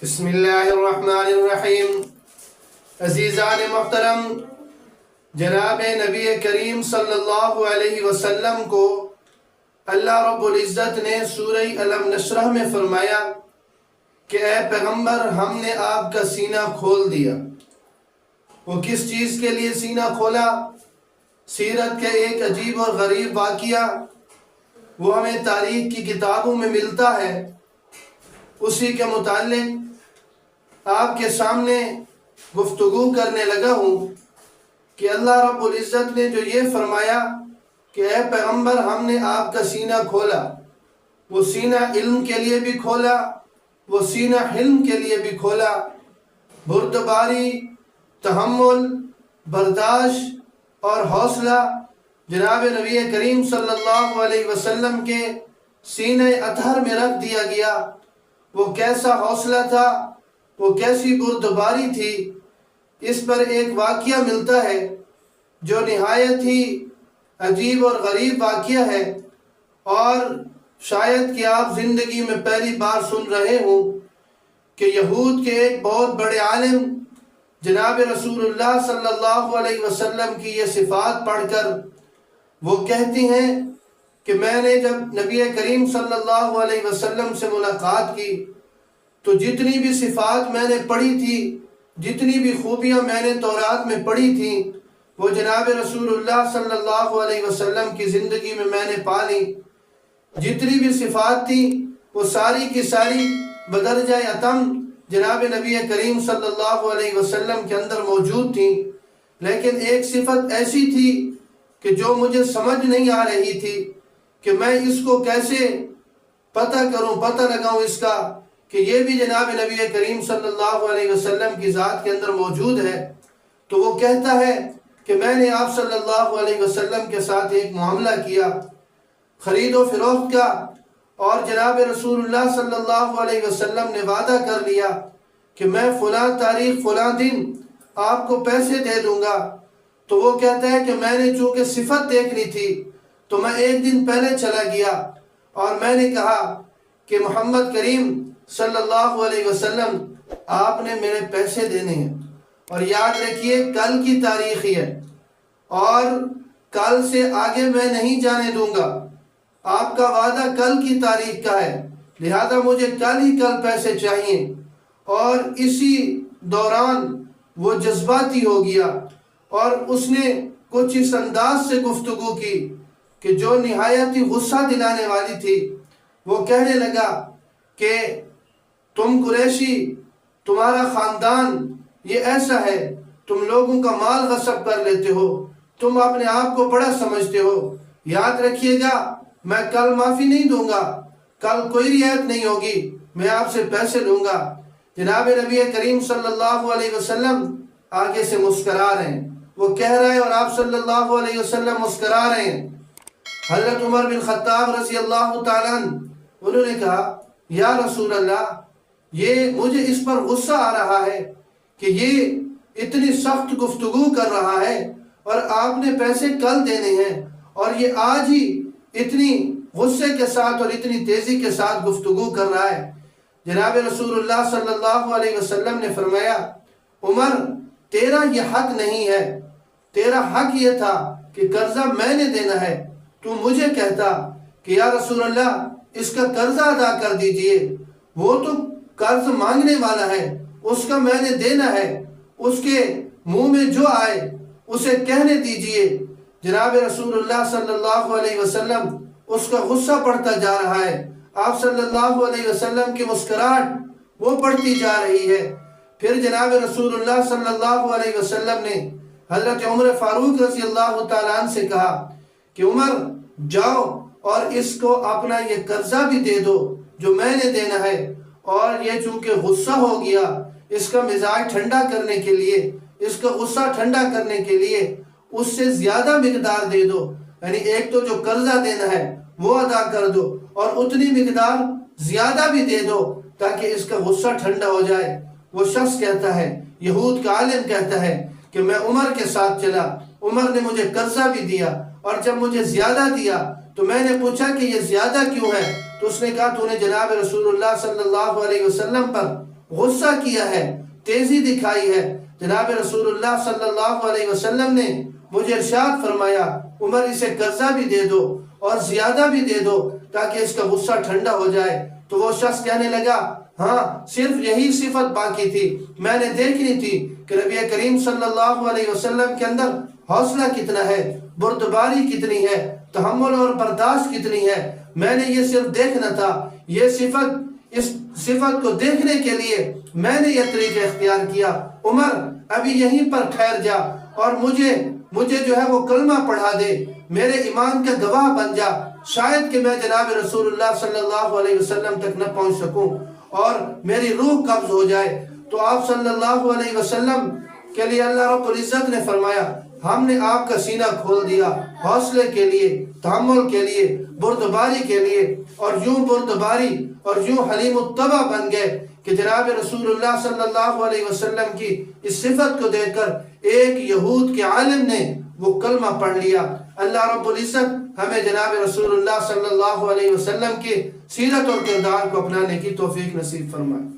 بسم اللہ الرحمن الرحیم۔ عزیزان محترم، جناب نبی کریم صلی اللہ علیہ وسلم کو اللہ رب العزت نے سورہ الم نشرح میں فرمایا کہ اے پیغمبر، ہم نے آپ کا سینہ کھول دیا۔ وہ کس چیز کے لیے سینہ کھولا؟ سیرت کے ایک عجیب اور غریب واقعہ وہ ہمیں تاریخ کی کتابوں میں ملتا ہے، اسی کے متعلق آپ کے سامنے گفتگو کرنے لگا ہوں کہ اللہ رب العزت نے جو یہ فرمایا کہ اے پیغمبر، ہم نے آپ کا سینہ کھولا، وہ سینہ علم کے لیے بھی کھولا، وہ سینہ حلم کے لیے بھی کھولا، بردباری، تحمل، برداشت اور حوصلہ جناب نبی کریم صلی اللہ علیہ وسلم کے سینہ اطہر میں رکھ دیا گیا۔ وہ کیسا حوصلہ تھا، وہ کیسی بردباری تھی، اس پر ایک واقعہ ملتا ہے جو نہایت ہی عجیب اور غریب واقعہ ہے، اور شاید کہ آپ زندگی میں پہلی بار سن رہے ہوں کہ یہود کے ایک بہت بڑے عالم جناب رسول اللہ صلی اللہ علیہ وسلم کی یہ صفات پڑھ کر وہ کہتی ہیں کہ میں نے جب نبی کریم صلی اللہ علیہ وسلم سے ملاقات کی تو جتنی بھی صفات میں نے پڑھی تھی، جتنی بھی خوبیاں میں نے تورات میں پڑھی تھیں، وہ جناب رسول اللہ صلی اللہ علیہ وسلم کی زندگی میں نے پالی۔ جتنی بھی صفات تھی وہ ساری کی ساری بدرجہ اتم جناب نبی کریم صلی اللہ علیہ وسلم کے اندر موجود تھیں، لیکن ایک صفت ایسی تھی کہ جو مجھے سمجھ نہیں آ رہی تھی کہ میں اس کو کیسے پتہ کروں، پتہ لگاؤں اس کا کہ یہ بھی جناب نبی کریم صلی اللہ علیہ وسلم کی ذات کے اندر موجود ہے۔ تو وہ کہتا ہے کہ میں نے آپ صلی اللہ علیہ وسلم کے ساتھ ایک معاملہ کیا خرید و فروخت کا، اور جناب رسول اللہ صلی اللہ علیہ وسلم نے وعدہ کر لیا کہ میں فلاں تاریخ فلاں دن آپ کو پیسے دے دوں گا۔ تو وہ کہتا ہے کہ میں نے چونکہ صفت دیکھنی تھی تو میں ایک دن پہلے چلا گیا اور میں نے کہا کہ محمد کریم صلی اللہ علیہ وسلم، آپ نے میرے پیسے دینے ہیں، اور یاد رکھیے کل کی تاریخ ہے اور کل سے آگے میں نہیں جانے دوں گا، آپ کا وعدہ کل کی تاریخ کا ہے، لہذا مجھے کل ہی کل پیسے چاہیے۔ اور اسی دوران وہ جذباتی ہو گیا اور اس نے کچھ اس انداز سے گفتگو کی کہ جو نہایت ہی غصہ دلانے والی تھی۔ وہ کہنے لگا کہ تم قریشی، تمہارا خاندان یہ ایسا ہے، تم لوگوں کا مال غصب کر لیتے ہو، تم اپنے آپ کو بڑا سمجھتے ہو، یاد رکھیے گا میں کل معافی نہیں دوں گا، کل کوئی رعایت نہیں ہوگی، میں آپ سے پیسے لوں گا۔ جناب نبی کریم صلی اللہ علیہ وسلم آگے سے مسکرا رہے ہیں، وہ کہہ رہے ہیں اور آپ صلی اللہ علیہ وسلم مسکرا رہے ہیں۔ حضرت عمر بن خطاب رضی اللہ تعالیٰ عنہ انہوں نے کہا یا رسول اللہ، یہ مجھے اس پر غصہ آ رہا ہے کہ یہ اتنی سخت گفتگو کر رہا ہے اور آپ نے پیسے کل دینے ہیں، اور یہ آج ہی اتنی غصے کے ساتھ اور اتنی تیزی کے ساتھ گفتگو کر رہا ہے۔ جناب رسول اللہ صلی اللہ علیہ وسلم نے فرمایا عمر، تیرا یہ حق نہیں ہے، تیرا حق یہ تھا کہ قرضہ میں نے دینا ہے، تو مجھے کہتا کہ یا رسول اللہ اس کا قرضہ ادا کر دیجئے، وہ تو قرض مانگنے والا ہے، اس کا میں نے دینا ہے، اس کے منہ میں جو آئے اسے کہنے دیجئے۔ جناب رسول اللہ صلی اللہ علیہ وسلم اس کا غصہ بڑھتا جا رہا ہے، آپ صلی اللہ علیہ وسلم کی مسکراہٹ وہ بڑھتی جا رہی ہے۔ پھر جناب رسول اللہ صلی اللہ علیہ وسلم نے حضرت عمر فاروق رضی اللہ تعالیٰ عنہ سے کہا کہ عمر جاؤ اور اس کو اپنا یہ قرضہ بھی دے دو جو میں نے دینا ہے، اور یہ چونکہ غصہ ہو گیا، اس کا مزاج ٹھنڈا کرنے کے لیے، اس کا غصہ ٹھنڈا کرنے کے لیے اس سے زیادہ مقدار دے دو، یعنی ایک تو جو قرضہ دینا ہے وہ ادا کر دو اور اتنی مقدار زیادہ بھی دے دو تاکہ اس کا غصہ ٹھنڈا ہو جائے۔ وہ شخص کہتا ہے، یہود کا عالم کہتا ہے کہ میں عمر کے ساتھ چلا، عمر نے مجھے قرضہ بھی دیا، اور جب مجھے زیادہ دیا تو میں نے پوچھا کہ یہ زیادہ کیوں ہے، تو اس نے کہا تو نے جناب رسول اللہ صلی اللہ علیہ وسلم پر غصہ کیا ہے، تیزی دکھائی ہے۔ جناب رسول اللہ صلی اللہ علیہ وسلم نے مجھے ارشاد فرمایا عمر اسے قرضہ بھی دے دو اور زیادہ بھی دے دو تاکہ اس کا غصہ ٹھنڈا ہو جائے۔ تو وہ شخص کہنے لگا ہاں صرف یہی صفت باقی تھی، میں نے دیکھنی تھی کہ نبی کریم صلی اللہ علیہ وسلم کے اندر حوصلہ کتنا ہے، بردباری کتنی ہے، تحمل اور برداشت کتنی ہے، میں نے یہ صرف دیکھنا تھا۔ اس صفت کو دیکھنے کے لیے میں نے یہ طریقہ اختیار کیا۔ عمر ابھی یہیں پر ٹھہر جا اور مجھے جو ہے وہ کلمہ پڑھا دے، میرے ایمان کا گواہ بن جا، شاید کہ میں جناب رسول اللہ صلی اللہ علیہ وسلم تک نہ پہنچ سکوں اور میری روح قبض ہو جائے۔ تو آپ صلی اللہ علیہ وسلم کے لیے اللہ رب العزت نے فرمایا ہم نے آپ کا سینہ کھول دیا حوصلے کے لیے، تحمل کے لیے، بردباری کے لیے، اور یوں بردباری اور یوں حلیم الطبع بن گئے کہ جناب رسول اللہ صلی اللہ علیہ وسلم کی اس صفت کو دیکھ کر ایک یہود کے عالم نے وہ کلمہ پڑھ لیا۔ اللہ رب العزت ہمیں جناب رسول اللہ صلی اللہ علیہ وسلم کی سیرت اور کردار کو اپنانے کی توفیق نصیب فرمائے۔